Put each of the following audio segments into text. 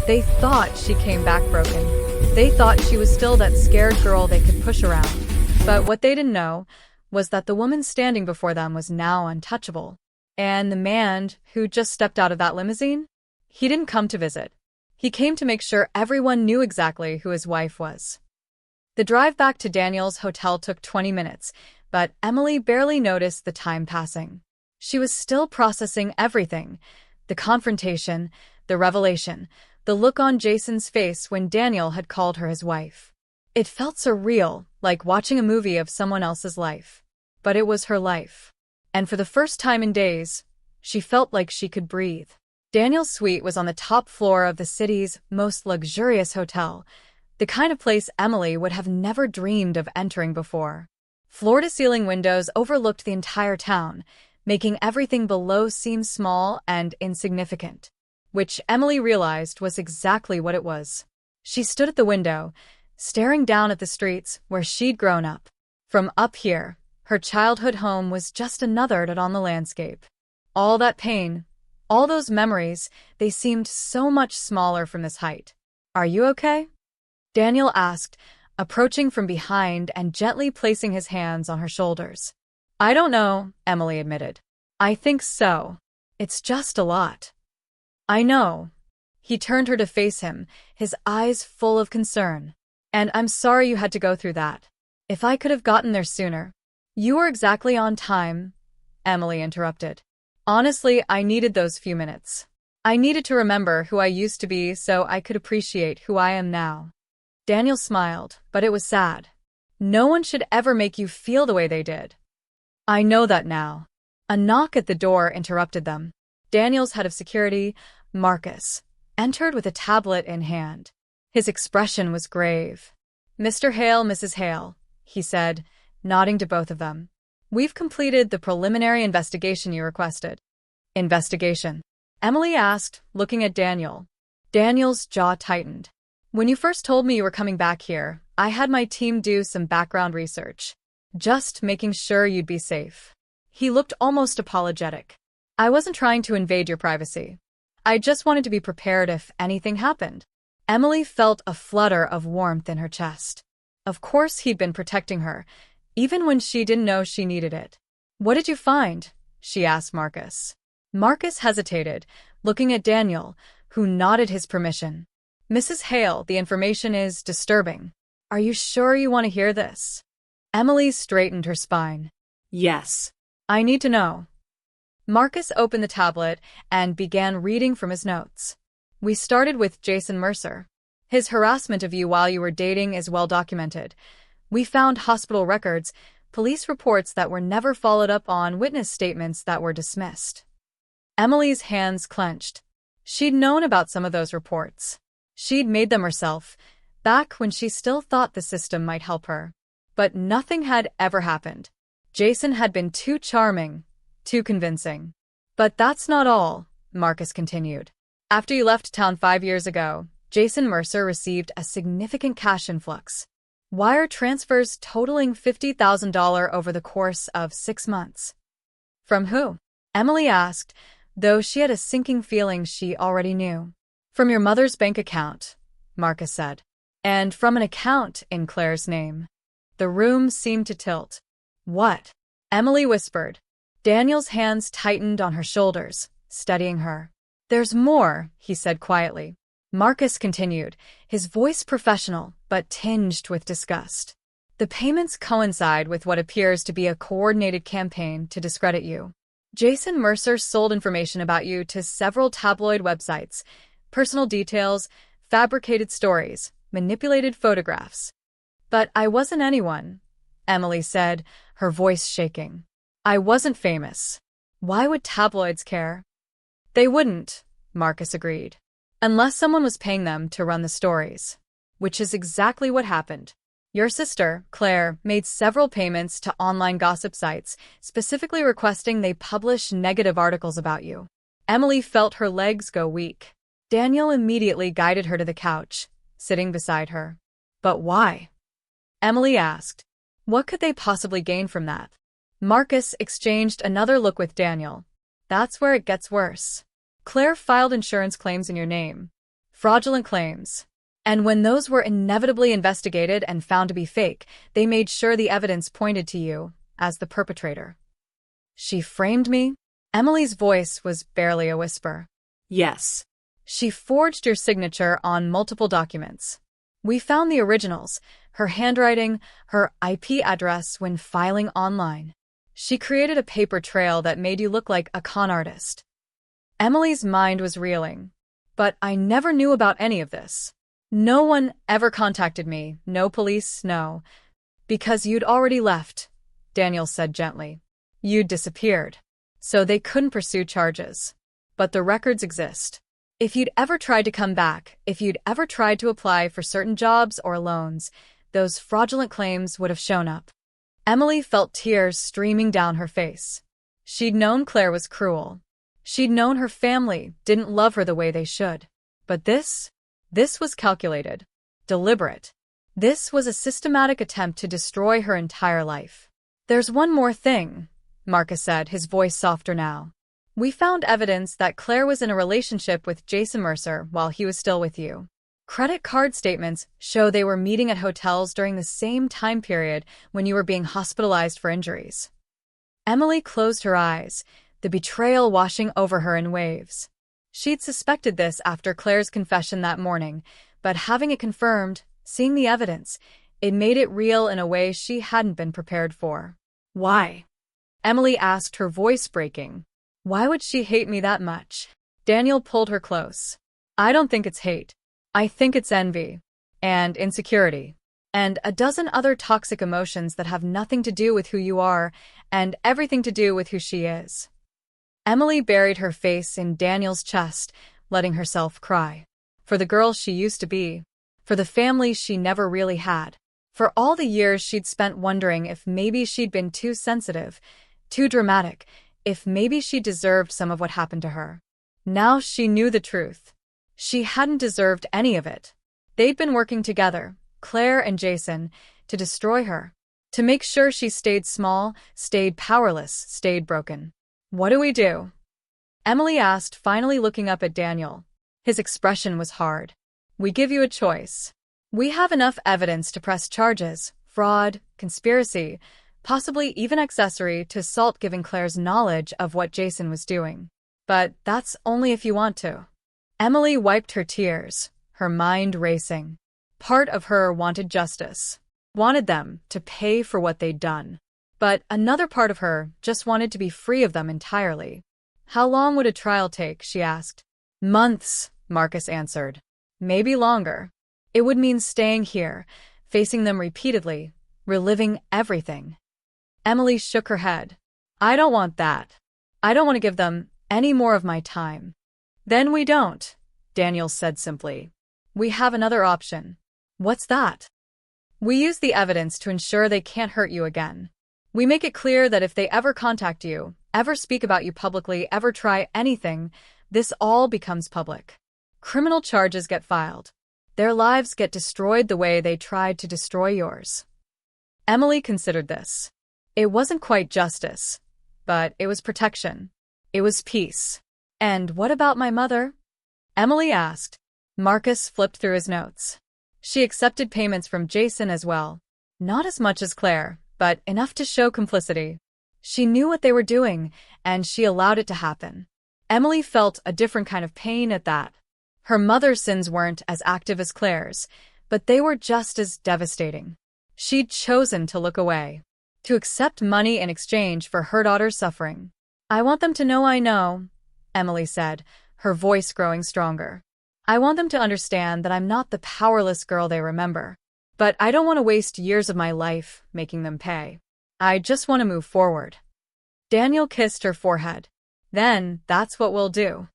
They thought she came back broken. They thought she was still that scared girl they could push around. But what they didn't know was that the woman standing before them was now untouchable. And the man who just stepped out of that limousine? He didn't come to visit. He came to make sure everyone knew exactly who his wife was. The drive back to Daniel's hotel took 20 minutes, but Emily barely noticed the time passing. She was still processing everything: the confrontation, the revelation, the look on Jason's face when Daniel had called her his wife. It felt surreal, like watching a movie of someone else's life. But it was her life. And for the first time in days, she felt like she could breathe. Daniel's suite was on the top floor of the city's most luxurious hotel, the kind of place Emily would have never dreamed of entering before. Floor-to-ceiling windows overlooked the entire town, making everything below seem small and insignificant, which Emily realized was exactly what it was. She stood at the window, staring down at the streets where she'd grown up. From up here, her childhood home was just another dot on the landscape. All that pain, all those memories, they seemed so much smaller from this height. "Are you okay?" Daniel asked, approaching from behind and gently placing his hands on her shoulders. "I don't know," Emily admitted. "I think so. It's just a lot." "I know." He turned her to face him, his eyes full of concern. "And I'm sorry you had to go through that. If I could have gotten there sooner." "You were exactly on time," Emily interrupted. "Honestly, I needed those few minutes. I needed to remember who I used to be so I could appreciate who I am now." Daniel smiled, but it was sad. No one should ever make you feel the way they did. "I know that now." A knock at the door interrupted them. Daniel's head of security, Marcus, entered with a tablet in hand. His expression was grave. "Mr. Hale, Mrs. Hale," he said, nodding to both of them. "We've completed the preliminary investigation you requested." "Investigation?" Emily asked, looking at Daniel. Daniel's jaw tightened. "When you first told me you were coming back here, I had my team do some background research. Just making sure you'd be safe." He looked almost apologetic. "I wasn't trying to invade your privacy. I just wanted to be prepared if anything happened." Emily felt a flutter of warmth in her chest. Of course he'd been protecting her, even when she didn't know she needed it. "What did you find?" she asked Marcus. Marcus hesitated, looking at Daniel, who nodded his permission. "Mrs. Hale, the information is disturbing. Are you sure you want to hear this?" Emily straightened her spine. "Yes. I need to know." Marcus opened the tablet and began reading from his notes. "We started with Jason Mercer. His harassment of you while you were dating is well documented. We found hospital records, police reports that were never followed up on, witness statements that were dismissed." Emily's hands clenched. She'd known about some of those reports. She'd made them herself, back when she still thought the system might help her. But nothing had ever happened. Jason had been too charming, too convincing. "But that's not all," Marcus continued. "After you left town 5 years ago, Jason Mercer received a significant cash influx. Wire transfers totaling $50,000 over the course of 6 months. "From who?" Emily asked, though she had a sinking feeling she already knew. "From your mother's bank account," Marcus said. "And from an account in Claire's name." The room seemed to tilt. "What?" Emily whispered. Daniel's hands tightened on her shoulders, steadying her. "There's more," he said quietly. Marcus continued, his voice professional but tinged with disgust. "The payments coincide with what appears to be a coordinated campaign to discredit you. Jason Mercer sold information about you to several tabloid websites, personal details, fabricated stories, manipulated photographs." "But I wasn't anyone," Emily said, her voice shaking. "I wasn't famous. Why would tabloids care?" "They wouldn't," Marcus agreed. "Unless someone was paying them to run the stories. Which is exactly what happened. Your sister, Claire, made several payments to online gossip sites, specifically requesting they publish negative articles about you." Emily felt her legs go weak. Daniel immediately guided her to the couch, sitting beside her. "But why?" Emily asked. "What could they possibly gain from that?" Marcus exchanged another look with Daniel. "That's where it gets worse. Claire filed insurance claims in your name. fraudulent claims. And when those were inevitably investigated and found to be fake, they made sure the evidence pointed to you as the perpetrator. She framed me? Emily's voice was barely a whisper. Yes. She forged your signature on multiple documents. We found the originals, her handwriting, her IP address when filing online. She created a paper trail that made you look like a con artist. Emily's mind was reeling. But I never knew about any of this. No one ever contacted me, no police, no. Because you'd already left, Daniel said gently. You'd disappeared. So they couldn't pursue charges. But the records exist. If you'd ever tried to come back, if you'd ever tried to apply for certain jobs or loans, those fraudulent claims would have shown up. Emily felt tears streaming down her face. She'd known Claire was cruel. She'd known her family didn't love her the way they should. But this was calculated, deliberate. This was a systematic attempt to destroy her entire life. There's one more thing, Marcus said, his voice softer now. We found evidence that Claire was in a relationship with Jason Mercer while he was still with you. Credit card statements show they were meeting at hotels during the same time period when you were being hospitalized for injuries. Emily closed her eyes, the betrayal washing over her in waves. She'd suspected this after Claire's confession that morning, but having it confirmed, seeing the evidence, it made it real in a way she hadn't been prepared for. Why? Emily asked, her voice breaking. Why would she hate me that much? Daniel pulled her close. I don't think it's hate. I think it's envy. And insecurity. And a dozen other toxic emotions that have nothing to do with who you are, and everything to do with who she is. Emily buried her face in Daniel's chest, letting herself cry. For the girl she used to be. For the family she never really had. For all the years she'd spent wondering if maybe she'd been too sensitive, too dramatic, if maybe she deserved some of what happened to her. Now she knew the truth. She hadn't deserved any of it. They'd been working together, Claire and Jason, to destroy her. To make sure she stayed small, stayed powerless, stayed broken. What do we do? Emily asked, finally looking up at Daniel. His expression was hard. We give you a choice. We have enough evidence to press charges, fraud, conspiracy, possibly even accessory to assault given Claire's knowledge of what Jason was doing. But that's only if you want to. Emily wiped her tears, her mind racing. Part of her wanted justice, wanted them to pay for what they'd done. But another part of her just wanted to be free of them entirely. How long would a trial take, she asked. Months, Marcus answered. Maybe longer. It would mean staying here, facing them repeatedly, reliving everything. Emily shook her head. I don't want that. I don't want to give them any more of my time. Then we don't, Daniel said simply. We have another option. What's that? We use the evidence to ensure they can't hurt you again. We make it clear that if they ever contact you, ever speak about you publicly, ever try anything, this all becomes public. Criminal charges get filed. Their lives get destroyed the way they tried to destroy yours. Emily considered this. It wasn't quite justice, but it was protection. It was peace. And what about my mother? Emily asked. Marcus flipped through his notes. She accepted payments from Jason as well. Not as much as Claire, but enough to show complicity. She knew what they were doing, and she allowed it to happen. Emily felt a different kind of pain at that. Her mother's sins weren't as active as Claire's, but they were just as devastating. She'd chosen to look away, to accept money in exchange for her daughter's suffering. I want them to know I know, Emily said, her voice growing stronger. I want them to understand that I'm not the powerless girl they remember. But I don't want to waste years of my life making them pay. I just want to move forward. Daniel kissed her forehead. Then, that's what we'll do.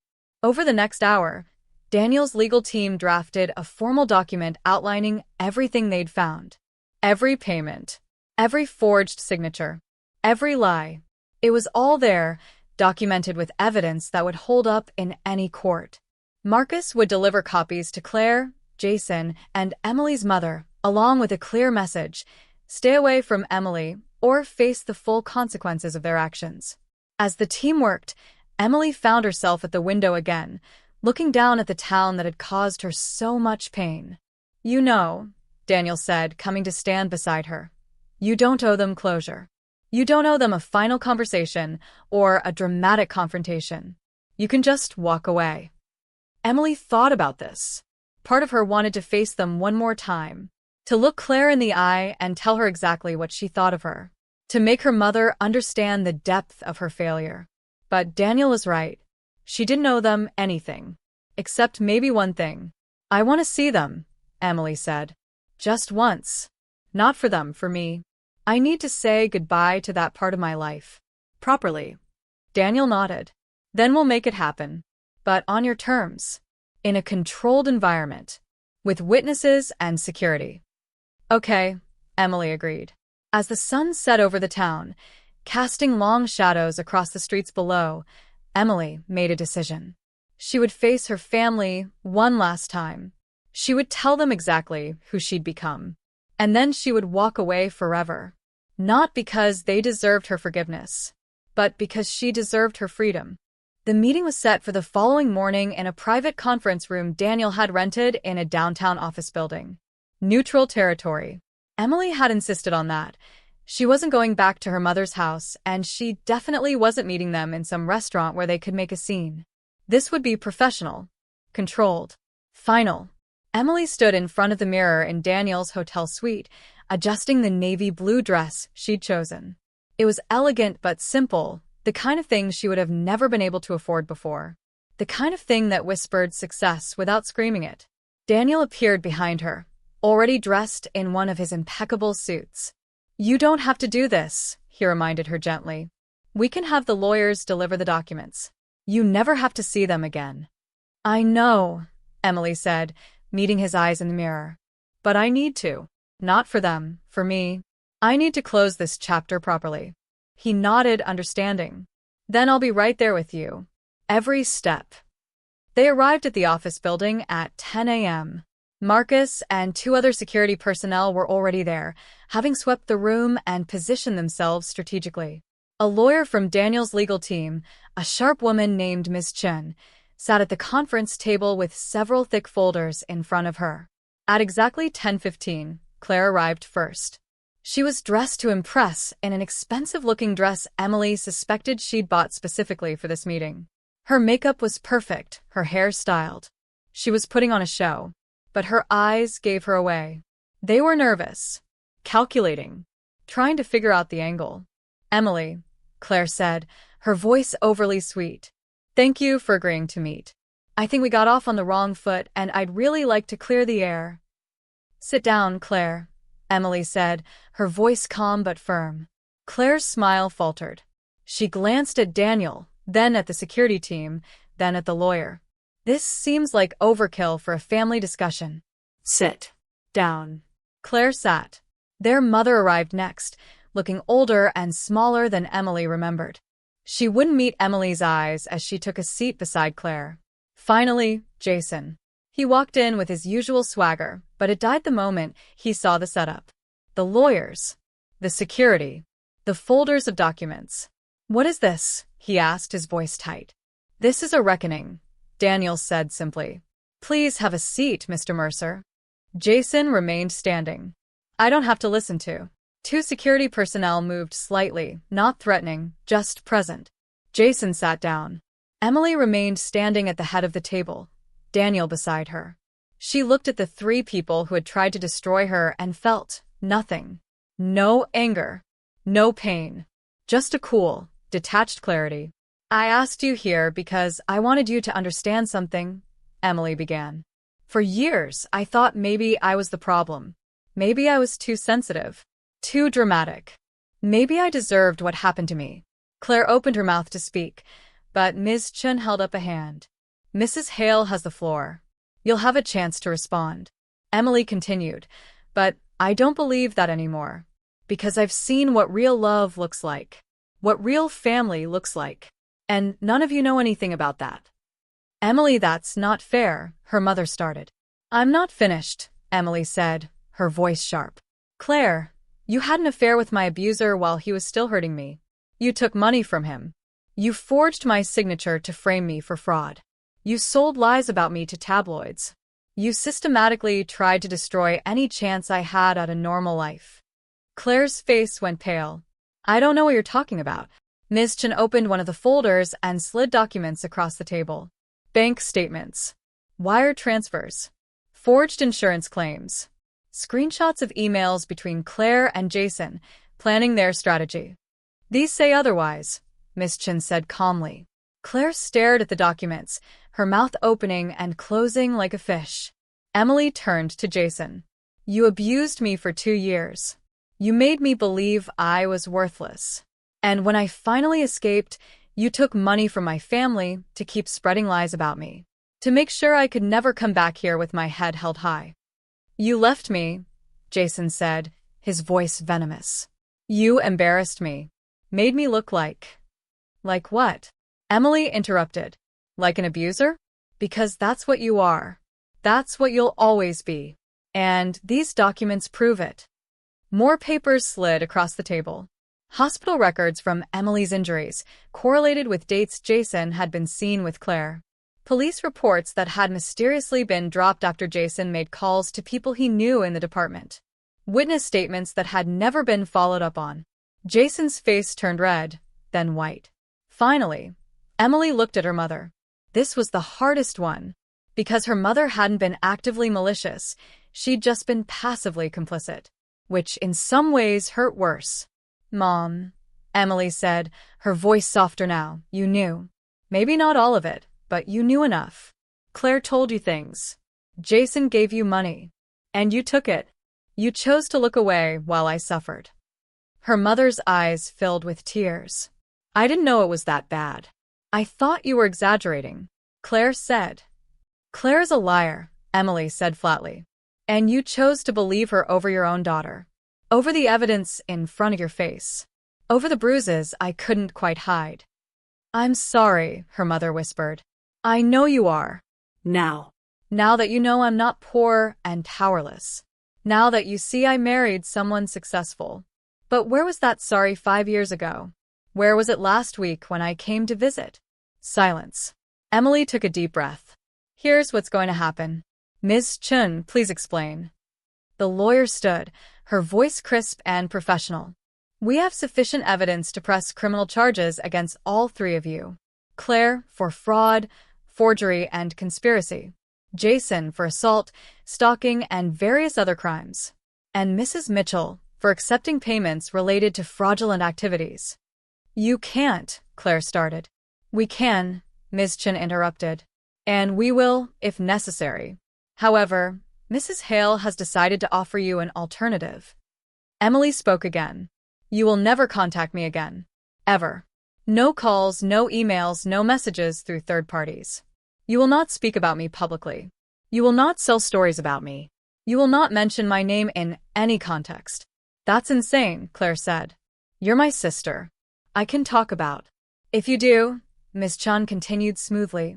Over the next hour, Daniel's legal team drafted a formal document outlining everything they'd found. Every payment. Every forged signature. Every lie. It was all there, documented with evidence that would hold up in any court. Marcus would deliver copies to Claire, Jason, and Emily's mother, along with a clear message: stay away from Emily or face the full consequences of their actions. As the team worked, Emily found herself at the window again, looking down at the town that had caused her so much pain. "You know," Daniel said, coming to stand beside her, "you don't owe them closure. You don't owe them a final conversation or a dramatic confrontation. You can just walk away." Emily thought about this. Part of her wanted to face them one more time, to look Claire in the eye and tell her exactly what she thought of her, to make her mother understand the depth of her failure. But Daniel was right. She didn't owe them anything. Except maybe one thing. "I want to see them," Emily said. "Just once. Not for them, for me. I need to say goodbye to that part of my life. Properly." Daniel nodded. "Then we'll make it happen. But on your terms. In a controlled environment. With witnesses and security." "Okay," Emily agreed. As the sun set over the town, casting long shadows across the streets below, Emily made a decision. She would face her family one last time. She would tell them exactly who she'd become. And then she would walk away forever. Not because they deserved her forgiveness, but because she deserved her freedom. The meeting was set for the following morning in a private conference room Daniel had rented in a downtown office building. Neutral territory. Emily had insisted on that. She wasn't going back to her mother's house, and she definitely wasn't meeting them in some restaurant where they could make a scene. This would be professional, controlled, final. Emily stood in front of the mirror in Daniel's hotel suite, adjusting the navy blue dress she'd chosen. It was elegant but simple, the kind of thing she would have never been able to afford before. The kind of thing that whispered success without screaming it. Daniel appeared behind her, already dressed in one of his impeccable suits. "You don't have to do this," he reminded her gently. "We can have the lawyers deliver the documents. You never have to see them again." "I know," Emily said, meeting his eyes in the mirror. "But I need to. Not for them, for me. I need to close this chapter properly." He nodded, understanding. "Then I'll be right there with you. Every step." They arrived at the office building at 10 a.m. Marcus and 2 other security personnel were already there, having swept the room and positioned themselves strategically. A lawyer from Daniel's legal team, a sharp woman named Ms. Chen, sat at the conference table with several thick folders in front of her. At exactly 10:15, Claire arrived first. She was dressed to impress in an expensive-looking dress Emily suspected she'd bought specifically for this meeting. Her makeup was perfect, her hair styled. She was putting on a show, but her eyes gave her away. They were nervous, calculating, trying to figure out the angle. "Emily," Claire said, her voice overly sweet. "Thank you for agreeing to meet. I think we got off on the wrong foot and I'd really like to clear the air." "Sit down, Claire," Emily said, her voice calm but firm. Claire's smile faltered. She glanced at Daniel, then at the security team, then at the lawyer. "This seems like overkill for a family discussion." "Sit down." Claire sat. Their mother arrived next, looking older and smaller than Emily remembered. She wouldn't meet Emily's eyes as she took a seat beside Claire. Finally, Jason. He walked in with his usual swagger, but it died the moment he saw the setup. The lawyers. The security. The folders of documents. "What is this?" he asked, his voice tight. "This is a reckoning," Daniel said simply. "Please have a seat, Mr. Mercer." Jason remained standing. "I don't have to listen to." 2 security personnel moved slightly, not threatening, just present. Jason sat down. Emily remained standing at the head of the table, Daniel beside her. She looked at the 3 people who had tried to destroy her and felt nothing. No anger. No pain. Just a cool, detached clarity. "I asked you here because I wanted you to understand something," Emily began. "For years, I thought maybe I was the problem. Maybe I was too sensitive. Too dramatic. Maybe I deserved what happened to me." Claire opened her mouth to speak, but Ms. Chen held up a hand. "Mrs. Hale has the floor. You'll have a chance to respond." Emily continued, "But I don't believe that anymore. Because I've seen what real love looks like. What real family looks like. And none of you know anything about that." "Emily, that's not fair," her mother started. "I'm not finished," Emily said, her voice sharp. "Claire, you had an affair with my abuser while he was still hurting me. You took money from him. You forged my signature to frame me for fraud. You sold lies about me to tabloids. You systematically tried to destroy any chance I had at a normal life. Claire's face went pale. I don't know what you're talking about. Ms. Chen opened one of the folders and slid documents across the table. Bank statements. Wire transfers. Forged insurance claims. Screenshots of emails between Claire and Jason, planning their strategy. These say otherwise, Ms. Chen said calmly. Claire stared at the documents, her mouth opening and closing like a fish. Emily turned to Jason. You abused me for 2 years. You made me believe I was worthless. And when I finally escaped, you took money from my family to keep spreading lies about me, to make sure I could never come back here with my head held high. You left me, Jason said, his voice venomous. You embarrassed me. Made me look like... Like what? Emily interrupted. Like an abuser? Because that's what you are. That's what you'll always be. And these documents prove it. More papers slid across the table. Hospital records from Emily's injuries correlated with dates Jason had been seen with Claire. Police reports that had mysteriously been dropped after Jason made calls to people he knew in the department. Witness statements that had never been followed up on. Jason's face turned red, then white. Finally, Emily looked at her mother. This was the hardest one. Because her mother hadn't been actively malicious, she'd just been passively complicit, which in some ways hurt worse. Mom, Emily said, her voice softer now, you knew. Maybe not all of it, but you knew enough. Claire told you things. Jason gave you money. And you took it. You chose to look away while I suffered. Her mother's eyes filled with tears. I didn't know it was that bad. I thought you were exaggerating, Claire said. Claire's a liar, Emily said flatly. And you chose to believe her over your own daughter. Over the evidence in front of your face. Over the bruises I couldn't quite hide. I'm sorry, her mother whispered. I know you are. Now that you know I'm not poor and powerless. Now that you see I married someone successful. But where was that sorry 5 years ago? Where was it last week when I came to visit? Silence. Emily took a deep breath. Here's what's going to happen. Ms. Chun, please explain. The lawyer stood, her voice crisp and professional. We have sufficient evidence to press criminal charges against all 3 of you. Claire, for fraud, forgery, and conspiracy. Jason, for assault, stalking, and various other crimes. And Mrs. Mitchell, for accepting payments related to fraudulent activities. You can't, Claire started. We can, Ms. Chen interrupted. And we will, if necessary. However, Mrs. Hale has decided to offer you an alternative. Emily spoke again. You will never contact me again. Ever. No calls, no emails, no messages through third parties. You will not speak about me publicly. You will not sell stories about me. You will not mention my name in any context. That's insane, Claire said. You're my sister. I can talk about. If you do, Ms. Chun continued smoothly,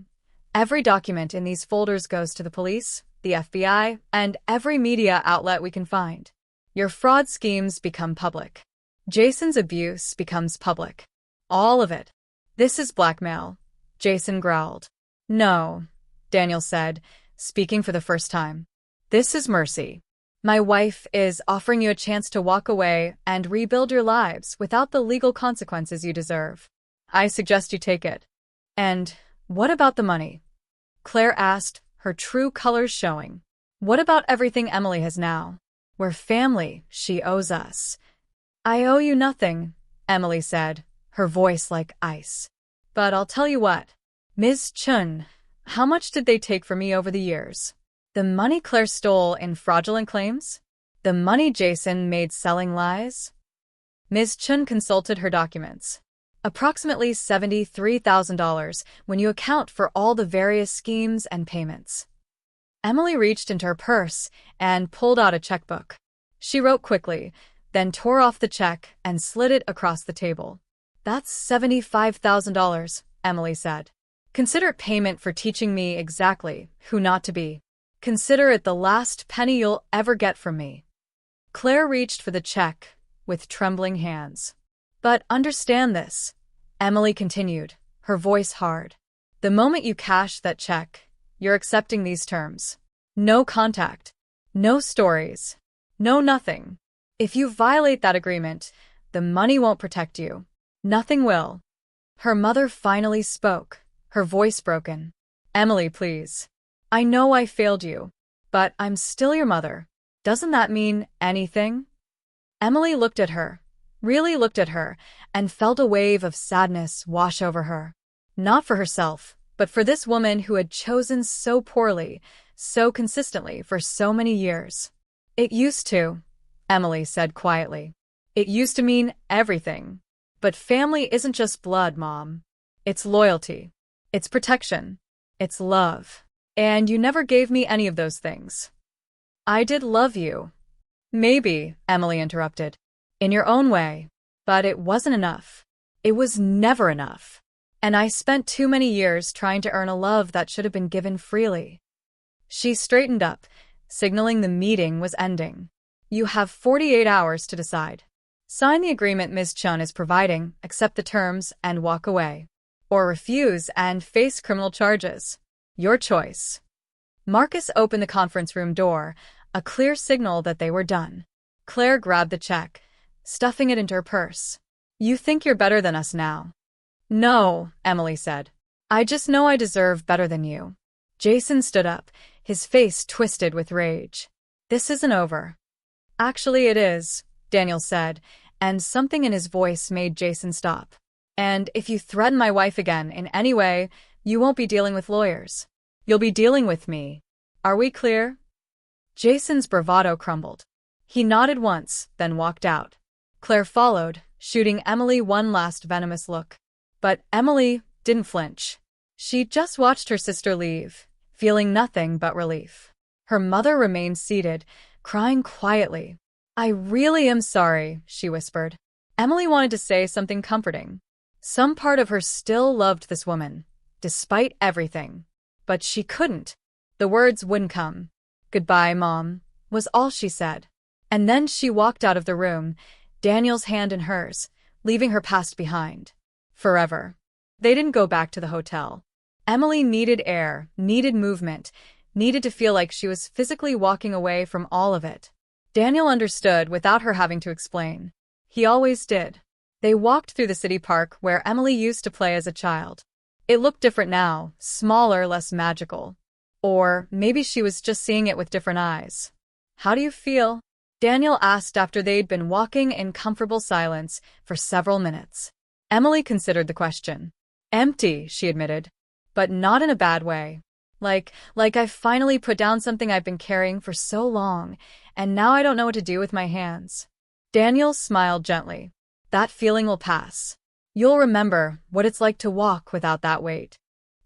every document in these folders goes to the police, the FBI, and every media outlet we can find. Your fraud schemes become public. Jason's abuse becomes public. All of it. This is blackmail, Jason growled. No, Daniel said, speaking for the first time. This is mercy. My wife is offering you a chance to walk away and rebuild your lives without the legal consequences you deserve. I suggest you take it. And what about the money? Claire asked, her true colors showing. What about everything Emily has now? We're family, she owes us. I owe you nothing, Emily said, her voice like ice. But I'll tell you what. Ms. Chun, how much did they take from me over the years? The money Claire stole in fraudulent claims? The money Jason made selling lies? Ms. Chun consulted her documents. Approximately $73,000 when you account for all the various schemes and payments. Emily reached into her purse and pulled out a checkbook. She wrote quickly, then tore off the check and slid it across the table. That's $75,000, Emily said. Consider it payment for teaching me exactly who not to be. Consider it the last penny you'll ever get from me. Claire reached for the check with trembling hands. But understand this, Emily continued, her voice hard. The moment you cash that check, you're accepting these terms. No contact. No stories. No nothing. If you violate that agreement, the money won't protect you. Nothing will. Her mother finally spoke, her voice broken. Emily, please. I know I failed you, but I'm still your mother. Doesn't that mean anything? Emily looked at her, really looked at her, and felt a wave of sadness wash over her. Not for herself, but for this woman who had chosen so poorly, so consistently for so many years. It used to, Emily said quietly. It used to mean everything. But family isn't just blood, Mom. It's loyalty. It's protection. It's love. And you never gave me any of those things. I did love you. Maybe, Emily interrupted. In your own way. But it wasn't enough. It was never enough. And I spent too many years trying to earn a love that should have been given freely. She straightened up, signaling the meeting was ending. You have 48 hours to decide. Sign the agreement Ms. Chun is providing, accept the terms, and walk away. Or refuse and face criminal charges. Your choice. Marcus opened the conference room door, a clear signal that they were done. Claire grabbed the check, stuffing it into her purse. You think you're better than us now? No, Emily said. I just know I deserve better than you. Jason stood up, his face twisted with rage. This isn't over. Actually, it is, Daniel said, and something in his voice made Jason stop. And if you threaten my wife again in any way, you won't be dealing with lawyers. You'll be dealing with me. Are we clear? Jason's bravado crumbled. He nodded once, then walked out. Claire followed, shooting Emily one last venomous look. But Emily didn't flinch. She just watched her sister leave, feeling nothing but relief. Her mother remained seated, crying quietly. I really am sorry, she whispered. Emily wanted to say something comforting. Some part of her still loved this woman, despite everything. But she couldn't. The words wouldn't come. Goodbye, Mom, was all she said. And then she walked out of the room, Daniel's hand in hers, leaving her past behind. Forever. They didn't go back to the hotel. Emily needed air, needed movement, needed to feel like she was physically walking away from all of it. Daniel understood without her having to explain. He always did. They walked through the city park where Emily used to play as a child. It looked different now, smaller, less magical. Or maybe she was just seeing it with different eyes. How do you feel? Daniel asked after they'd been walking in comfortable silence for several minutes. Emily considered the question. Empty, she admitted. But not in a bad way. Like I've finally put down something I've been carrying for so long, and now I don't know what to do with my hands. Daniel smiled gently. That feeling will pass. You'll remember what it's like to walk without that weight.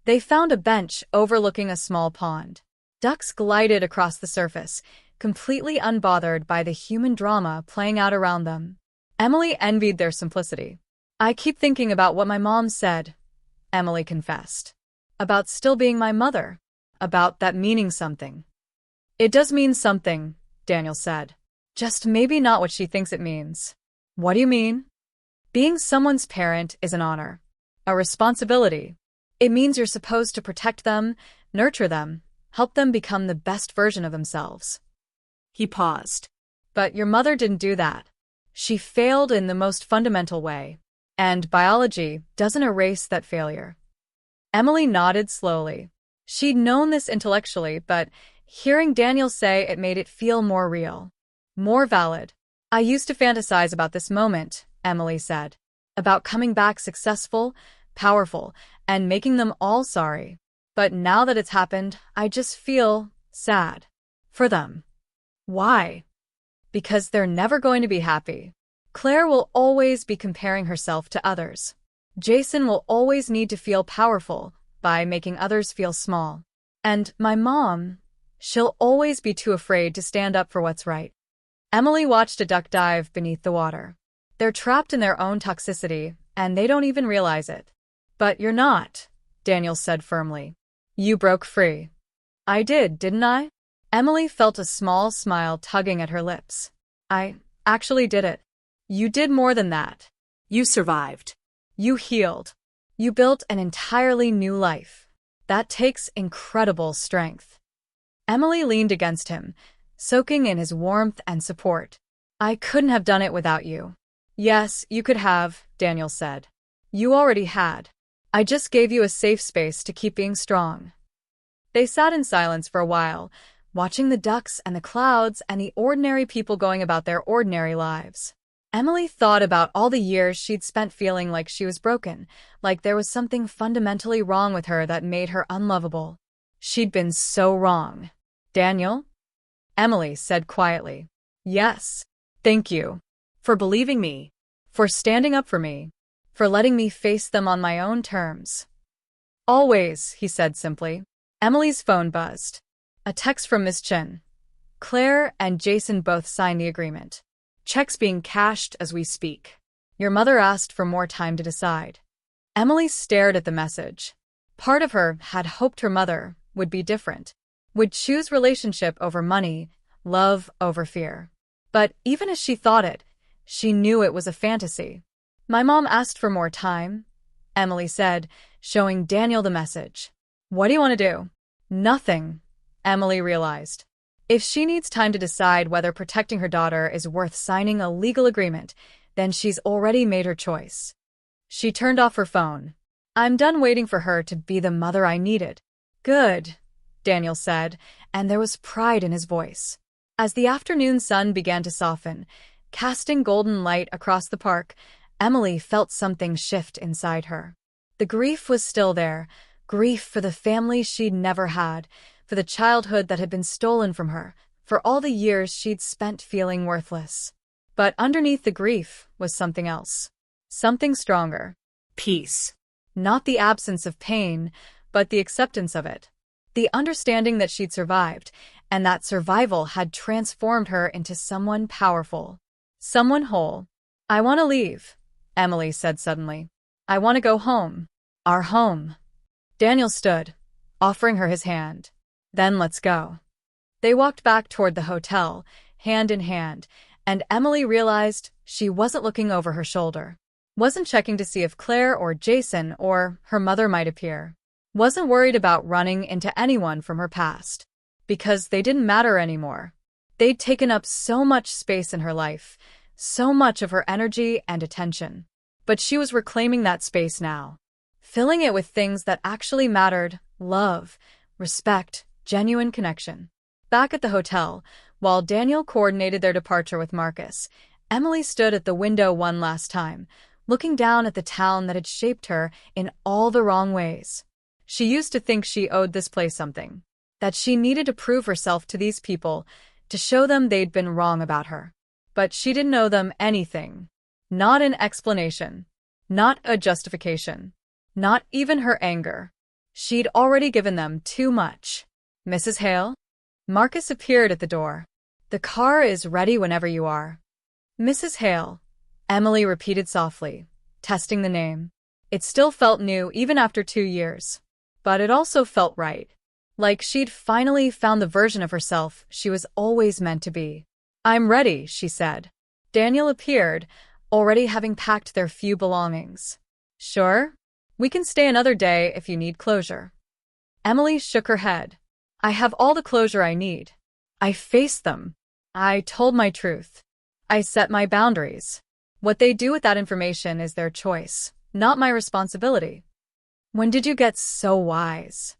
They found a bench overlooking a small pond. Ducks glided across the surface, completely unbothered by the human drama playing out around them. Emily envied their simplicity. I keep thinking about what my mom said, Emily confessed. About still being my mother. About that meaning something. It does mean something, Daniel said. Just maybe not what she thinks it means. What do you mean? Being someone's parent is an honor. A responsibility. It means you're supposed to protect them, nurture them, help them become the best version of themselves. He paused. But your mother didn't do that. She failed in the most fundamental way. And biology doesn't erase that failure. Emily nodded slowly. She'd known this intellectually, but hearing Daniel say it made it feel more real. More valid. I used to fantasize about this moment, Emily said. About coming back successful, powerful, and making them all sorry. But now that it's happened, I just feel sad. For them. Why? Because they're never going to be happy. Claire will always be comparing herself to others. Jason will always need to feel powerful by making others feel small. And my mom, she'll always be too afraid to stand up for what's right. Emily watched a duck dive beneath the water. They're trapped in their own toxicity, and they don't even realize it. But you're not, Daniel said firmly. You broke free. I did, didn't I? Emily felt a small smile tugging at her lips. I actually did it. You did more than that. You survived. You healed. You built an entirely new life. That takes incredible strength. Emily leaned against him, soaking in his warmth and support. I couldn't have done it without you. Yes, you could have, Daniel said. You already had. I just gave you a safe space to keep being strong. They sat in silence for a while, watching the ducks and the clouds and the ordinary people going about their ordinary lives. Emily thought about all the years she'd spent feeling like she was broken, like there was something fundamentally wrong with her that made her unlovable. She'd been so wrong. Daniel? Emily said quietly. Yes. Thank you. For believing me. For standing up for me. For letting me face them on my own terms. Always, he said simply. Emily's phone buzzed. A text from Miss Chen. Claire and Jason both signed the agreement. Checks being cashed as we speak. Your mother asked for more time to decide. Emily stared at the message. Part of her had hoped her mother would be different, would choose relationship over money, love over fear. But even as she thought it, she knew it was a fantasy. My mom asked for more time, Emily said, showing Daniel the message. What do you want to do? Nothing, Emily realized. If she needs time to decide whether protecting her daughter is worth signing a legal agreement, then she's already made her choice. She turned off her phone. I'm done waiting for her to be the mother I needed. Good, Daniel said, and there was pride in his voice. As the afternoon sun began to soften, casting golden light across the park, Emily felt something shift inside her. The grief was still there, grief for the family she'd never had, for the childhood that had been stolen from her, for all the years she'd spent feeling worthless. But underneath the grief was something else. Something stronger. Peace. Not the absence of pain, but the acceptance of it. The understanding that she'd survived, and that survival had transformed her into someone powerful. Someone whole. I want to leave, Emily said suddenly. I want to go home. Our home. Daniel stood, offering her his hand. Then let's go. They walked back toward the hotel, hand in hand, and Emily realized she wasn't looking over her shoulder. Wasn't checking to see if Claire or Jason or her mother might appear. Wasn't worried about running into anyone from her past. Because they didn't matter anymore. They'd taken up so much space in her life, so much of her energy and attention. But she was reclaiming that space now. Filling it with things that actually mattered, love, respect, genuine connection. Back at the hotel, while Daniel coordinated their departure with Marcus, Emily stood at the window one last time, looking down at the town that had shaped her in all the wrong ways. She used to think she owed this place something, that she needed to prove herself to these people, to show them they'd been wrong about her. But she didn't owe them anything. Not an explanation. Not a justification. Not even her anger. She'd already given them too much. Mrs. Hale? Marcus appeared at the door. The car is ready whenever you are. Mrs. Hale, Emily repeated softly, testing the name. It still felt new even after 2 years. But it also felt right. Like she'd finally found the version of herself she was always meant to be. I'm ready, she said. Daniel appeared, already having packed their few belongings. Sure? We can stay another day if you need closure. Emily shook her head. I have all the closure I need. I faced them. I told my truth. I set my boundaries. What they do with that information is their choice, not my responsibility. When did you get so wise?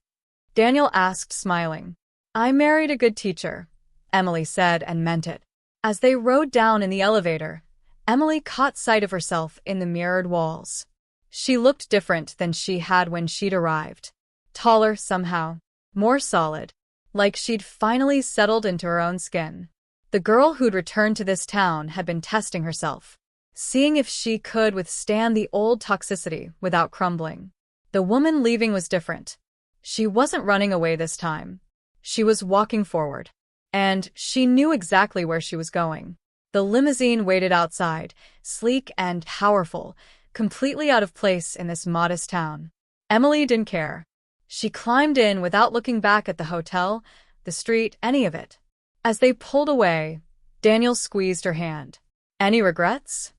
Daniel asked, smiling. I married a good teacher, Emily said and meant it. As they rode down in the elevator, Emily caught sight of herself in the mirrored walls. She looked different than she had when she'd arrived. Taller somehow. More solid. Like she'd finally settled into her own skin. The girl who'd returned to this town had been testing herself, seeing if she could withstand the old toxicity without crumbling. The woman leaving was different. She wasn't running away this time. She was walking forward. And she knew exactly where she was going. The limousine waited outside, sleek and powerful, completely out of place in this modest town. Emily didn't care. She climbed in without looking back at the hotel, the street, any of it. As they pulled away, Daniel squeezed her hand. Any regrets?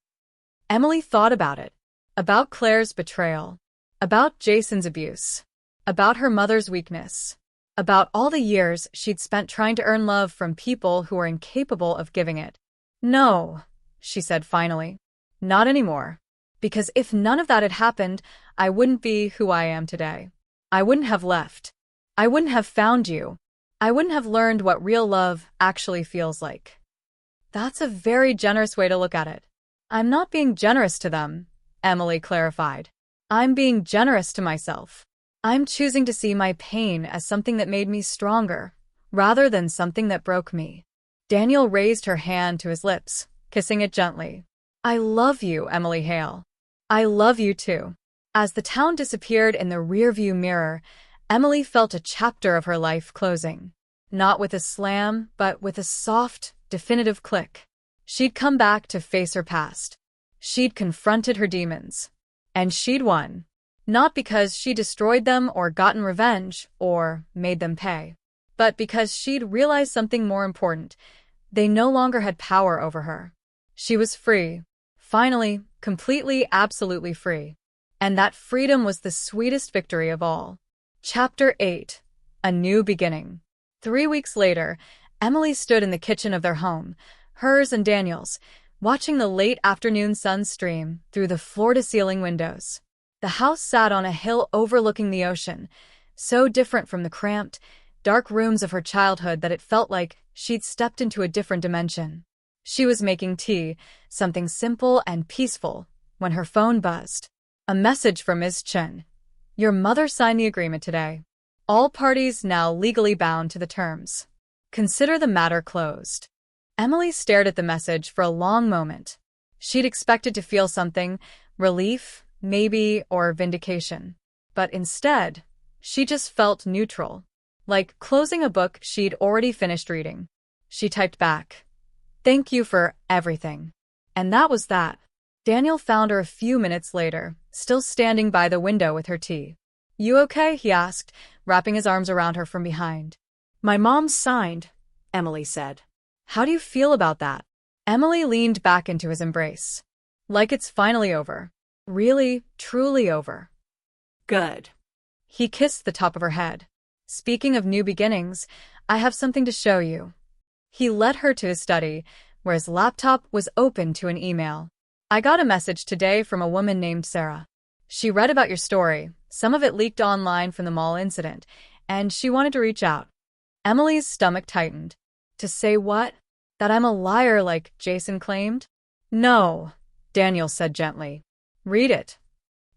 Emily thought about it. About Claire's betrayal. About Jason's abuse. about her mother's weakness, about all the years she'd spent trying to earn love from people who were incapable of giving it. "No," she said finally. "Not anymore. Because if none of that had happened, I wouldn't be who I am today. I wouldn't have left. I wouldn't have found you. I wouldn't have learned what real love actually feels like." That's a very generous way to look at it. "I'm not being generous to them," Emily clarified. "I'm being generous to myself. I'm choosing to see my pain as something that made me stronger, rather than something that broke me." Daniel raised her hand to his lips, kissing it gently. "I love you, Emily Hale. I love you too." As the town disappeared in the rearview mirror, Emily felt a chapter of her life closing. Not with a slam, but with a soft, definitive click. She'd come back to face her past. She'd confronted her demons. And she'd won. Not because she destroyed them or gotten revenge or made them pay, but because she'd realized something more important. They no longer had power over her. She was free. Finally, completely, absolutely free. And that freedom was the sweetest victory of all. Chapter 8. A New Beginning. 3 weeks later, Emily stood in the kitchen of their home, hers and Daniel's, watching the late afternoon sun stream through the floor-to-ceiling windows. The house sat on a hill overlooking the ocean, so different from the cramped, dark rooms of her childhood that it felt like she'd stepped into a different dimension. She was making tea, something simple and peaceful, when her phone buzzed. A message from Ms. Chen. "Your mother signed the agreement today. All parties now legally bound to the terms. Consider the matter closed." Emily stared at the message for a long moment. She'd expected to feel something, relief, maybe, or vindication. But instead, she just felt neutral, like closing a book she'd already finished reading. She typed back, "Thank you for everything." And that was that. Daniel found her a few minutes later, still standing by the window with her tea. "You okay?" he asked, wrapping his arms around her from behind. "My mom signed," Emily said. "How do you feel about that?" Emily leaned back into his embrace. "Like it's finally over. Really, truly over." "Good." He kissed the top of her head. "Speaking of new beginnings, I have something to show you." He led her to his study, where his laptop was open to an email. "I got a message today from a woman named Sarah. She read about your story, some of it leaked online from the mall incident, and she wanted to reach out." Emily's stomach tightened. "To say what? That I'm a liar like Jason claimed?" "No," Daniel said gently. "Read it."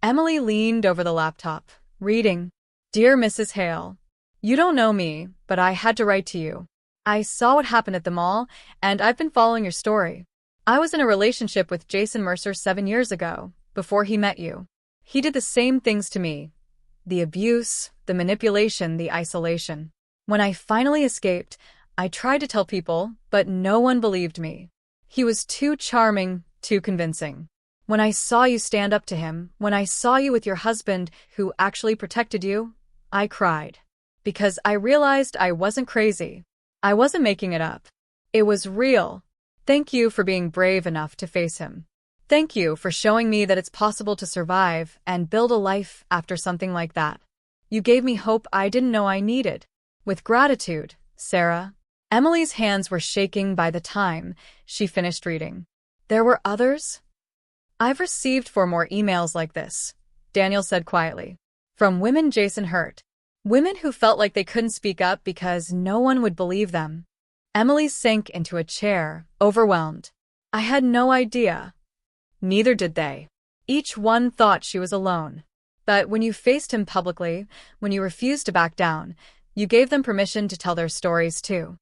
Emily leaned over the laptop, reading. "Dear Mrs. Hale, you don't know me, but I had to write to you. I saw what happened at the mall, and I've been following your story. I was in a relationship with Jason Mercer 7 years ago, before he met you. He did the same things to me. The abuse, the manipulation, the isolation. When I finally escaped, I tried to tell people, but no one believed me. He was too charming, too convincing. When I saw you stand up to him, when I saw you with your husband who actually protected you, I cried. Because I realized I wasn't crazy. I wasn't making it up. It was real. Thank you for being brave enough to face him. Thank you for showing me that it's possible to survive and build a life after something like that. You gave me hope I didn't know I needed. With gratitude, Sarah." Emily's hands were shaking by the time she finished reading. "There were others?" "I've received 4 more emails like this," Daniel said quietly. "From women Jason hurt. Women who felt like they couldn't speak up because no one would believe them." Emily sank into a chair, overwhelmed. "I had no idea." Neither did they. Each one thought she was alone. But when you faced him publicly, when you refused to back down, you gave them permission to tell their stories too.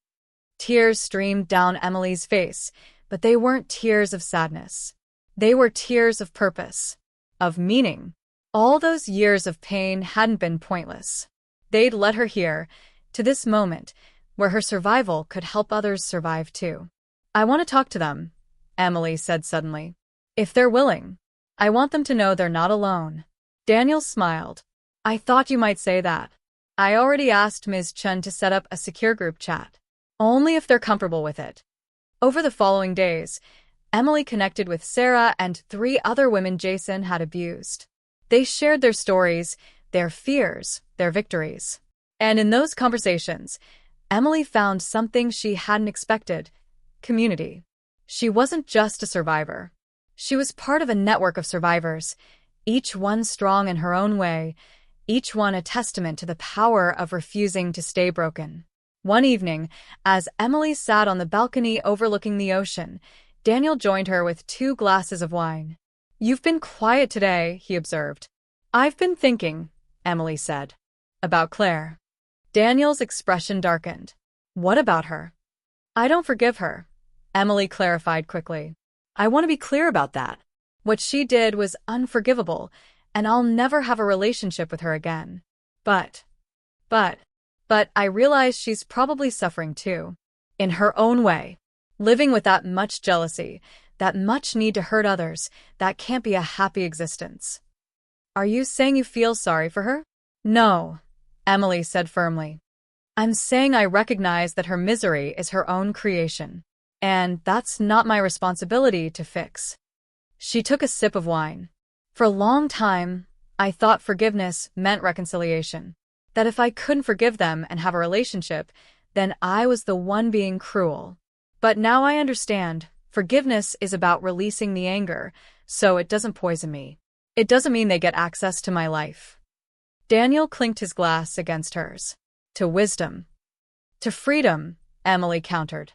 Tears streamed down Emily's face, but they weren't tears of sadness. They were tears of purpose, of meaning. All those years of pain hadn't been pointless. They'd led her here, to this moment, where her survival could help others survive too. "I want to talk to them," Emily said suddenly. "If they're willing. I want them to know they're not alone." Daniel smiled. "I thought you might say that. I already asked Ms. Chen to set up a secure group chat. Only if they're comfortable with it." Over the following days, Emily connected with Sarah and 3 other women Jason had abused. They shared their stories, their fears, their victories. And in those conversations, Emily found something she hadn't expected: community. She wasn't just a survivor. She was part of a network of survivors, each one strong in her own way, each one a testament to the power of refusing to stay broken. One evening, as Emily sat on the balcony overlooking the ocean, Daniel joined her with 2 glasses of wine. "You've been quiet today," he observed. "I've been thinking," Emily said. "About Claire." Daniel's expression darkened. "What about her?" "I don't forgive her," Emily clarified quickly. "I want to be clear about that. What she did was unforgivable, and I'll never have a relationship with her again. But I realize she's probably suffering too, in her own way, living with that much jealousy, that much need to hurt others. That can't be a happy existence." "Are you saying you feel sorry for her?" "No," Emily said firmly. "I'm saying I recognize that her misery is her own creation, and that's not my responsibility to fix." She took a sip of wine. "For a long time, I thought forgiveness meant reconciliation. That if I couldn't forgive them and have a relationship, then I was the one being cruel. But now I understand, forgiveness is about releasing the anger, so it doesn't poison me. It doesn't mean they get access to my life." Daniel clinked his glass against hers. "To wisdom." "To freedom," Emily countered.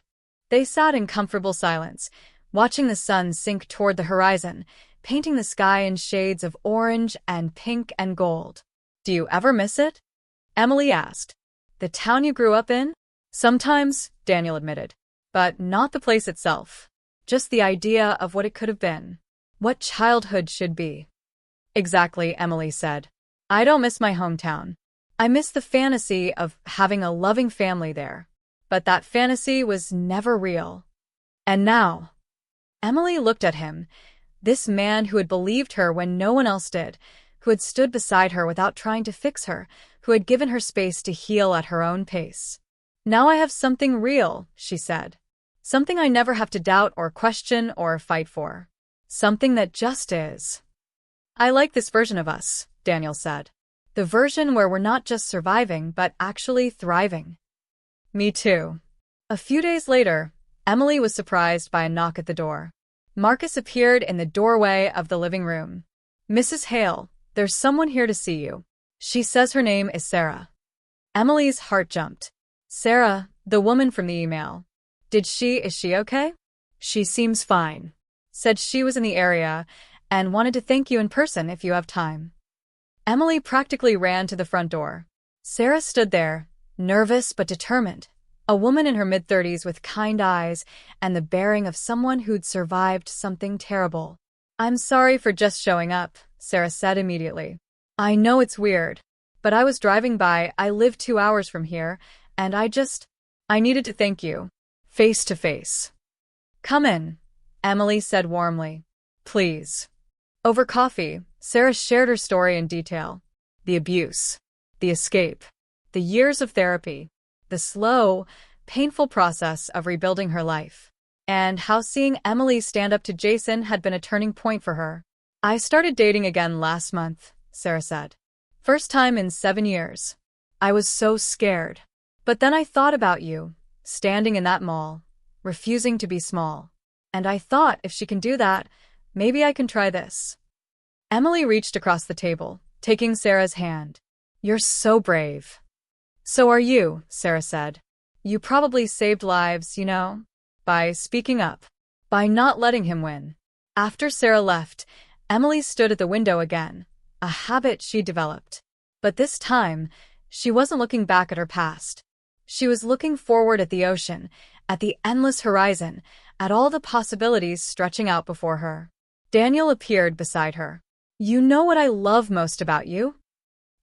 They sat in comfortable silence, watching the sun sink toward the horizon, painting the sky in shades of orange and pink and gold. "Do you ever miss it?" Emily asked. "The town you grew up in?" "Sometimes," Daniel admitted. "But not the place itself. Just the idea of what it could have been. What childhood should be." "Exactly," Emily said. "I don't miss my hometown. I miss the fantasy of having a loving family there. But that fantasy was never real." And now, Emily looked at him, this man who had believed her when no one else did, who had stood beside her without trying to fix her, who had given her space to heal at her own pace. "Now I have something real," she said. "Something I never have to doubt or question or fight for. Something that just is." "I like this version of us," Daniel said. "The version where we're not just surviving but actually thriving." "Me too." A few days later, Emily was surprised by a knock at the door. Marcus appeared in the doorway of the living room. "Mrs. Hale, there's someone here to see you. She says her name is Sarah." Emily's heart jumped. "Sarah, the woman from the email. Is she okay?" "She seems fine. Said she was in the area and wanted to thank you in person if you have time." Emily practically ran to the front door. Sarah stood there, nervous but determined, a woman in her mid-30s with kind eyes and the bearing of someone who'd survived something terrible. "I'm sorry for just showing up," Sarah said immediately. "I know it's weird, but I was driving by. I live 2 hours from here, and I needed to thank you, face to face." "Come in," Emily said warmly. "Please." Over coffee, Sarah shared her story in detail. The abuse, the escape, the years of therapy, the slow, painful process of rebuilding her life, and how seeing Emily stand up to Jason had been a turning point for her. "I started dating again last month," Sarah said. "First time in 7 years. I was so scared. But then I thought about you, standing in that mall, refusing to be small. And I thought, if she can do that, maybe I can try this." Emily reached across the table, taking Sarah's hand. "You're so brave." "So are you," Sarah said. "You probably saved lives, you know, by speaking up, by not letting him win." After Sarah left, Emily stood at the window again, a habit she developed. But this time, she wasn't looking back at her past. She was looking forward at the ocean, at the endless horizon, at all the possibilities stretching out before her. Daniel appeared beside her. "You know what I love most about you?"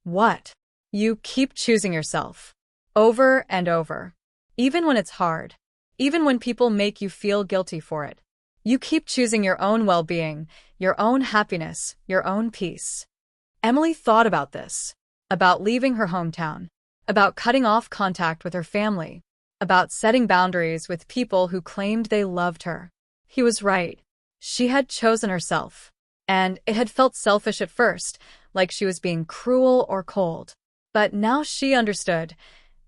"What?" "You keep choosing yourself. Over and over. Even when it's hard. Even when people make you feel guilty for it. You keep choosing your own well-being, your own happiness, your own peace." Emily thought about this. About leaving her hometown. About cutting off contact with her family. About setting boundaries with people who claimed they loved her. He was right. She had chosen herself. And it had felt selfish at first, like she was being cruel or cold. But now she understood.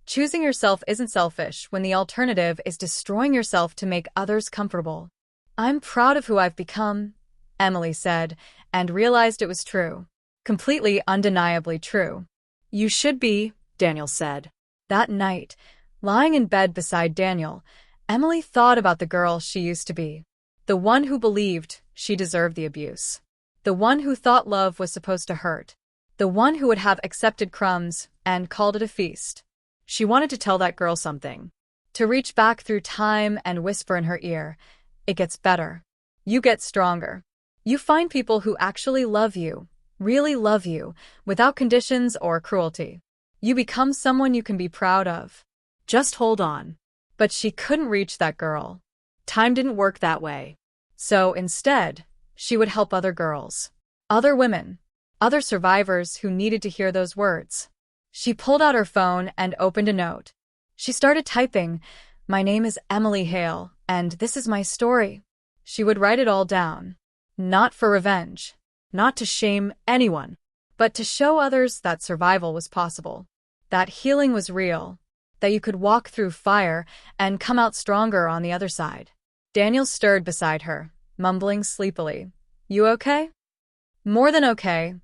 Choosing yourself isn't selfish when the alternative is destroying yourself to make others comfortable. I'm proud of who I've become, Emily said, and realized it was true. Completely undeniably true. You should be, Daniel said. That night, lying in bed beside Daniel, Emily thought about the girl she used to be. The one who believed she deserved the abuse. The one who thought love was supposed to hurt. The one who would have accepted crumbs and called it a feast. She wanted to tell that girl something. To reach back through time and whisper in her ear, "It gets better. You get stronger. You find people who actually love you, really love you, without conditions or cruelty. You become someone you can be proud of. Just hold on." But she couldn't reach that girl. Time didn't work that way. So instead, she would help other girls, other women, other survivors who needed to hear those words. She pulled out her phone and opened a note. She started typing, "My name is Emily Hale, and this is my story." She would write it all down. Not for revenge, not to shame anyone, but to show others that survival was possible, that healing was real, that you could walk through fire and come out stronger on the other side. Daniel stirred beside her, mumbling sleepily. "You okay?" "More than okay,"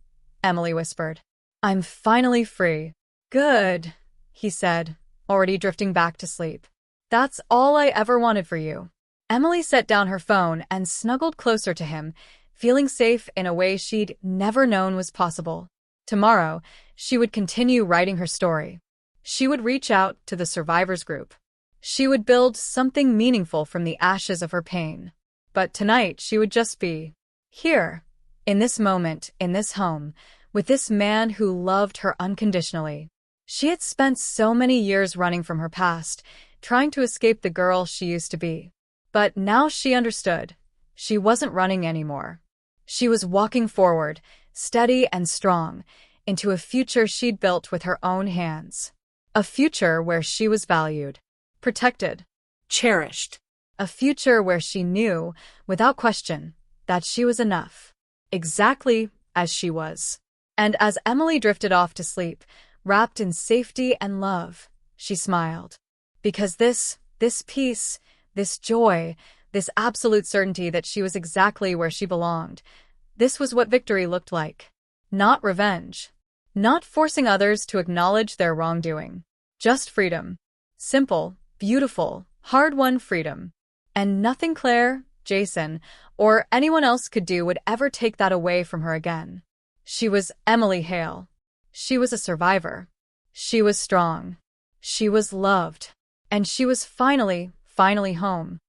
Emily whispered. "I'm finally free." "Good," he said, already drifting back to sleep. "That's all I ever wanted for you." Emily set down her phone and snuggled closer to him, feeling safe in a way she'd never known was possible. Tomorrow, she would continue writing her story. She would reach out to the survivors group. She would build something meaningful from the ashes of her pain. But tonight, she would just be here, in this moment, in this home, with this man who loved her unconditionally. She had spent so many years running from her past, trying to escape the girl she used to be. But now she understood. She wasn't running anymore. She was walking forward, steady and strong, into a future she'd built with her own hands. A future where she was valued, protected, cherished. A future where she knew, without question, that she was enough, exactly as she was. And as Emily drifted off to sleep, wrapped in safety and love, she smiled. Because this peace, this joy, this absolute certainty that she was exactly where she belonged, this was what victory looked like. Not revenge. Not forcing others to acknowledge their wrongdoing. Just freedom. Simple, beautiful, hard-won freedom. And nothing Claire, Jason, or anyone else could do would ever take that away from her again. She was Emily Hale. She was a survivor. She was strong. She was loved. And she was finally home.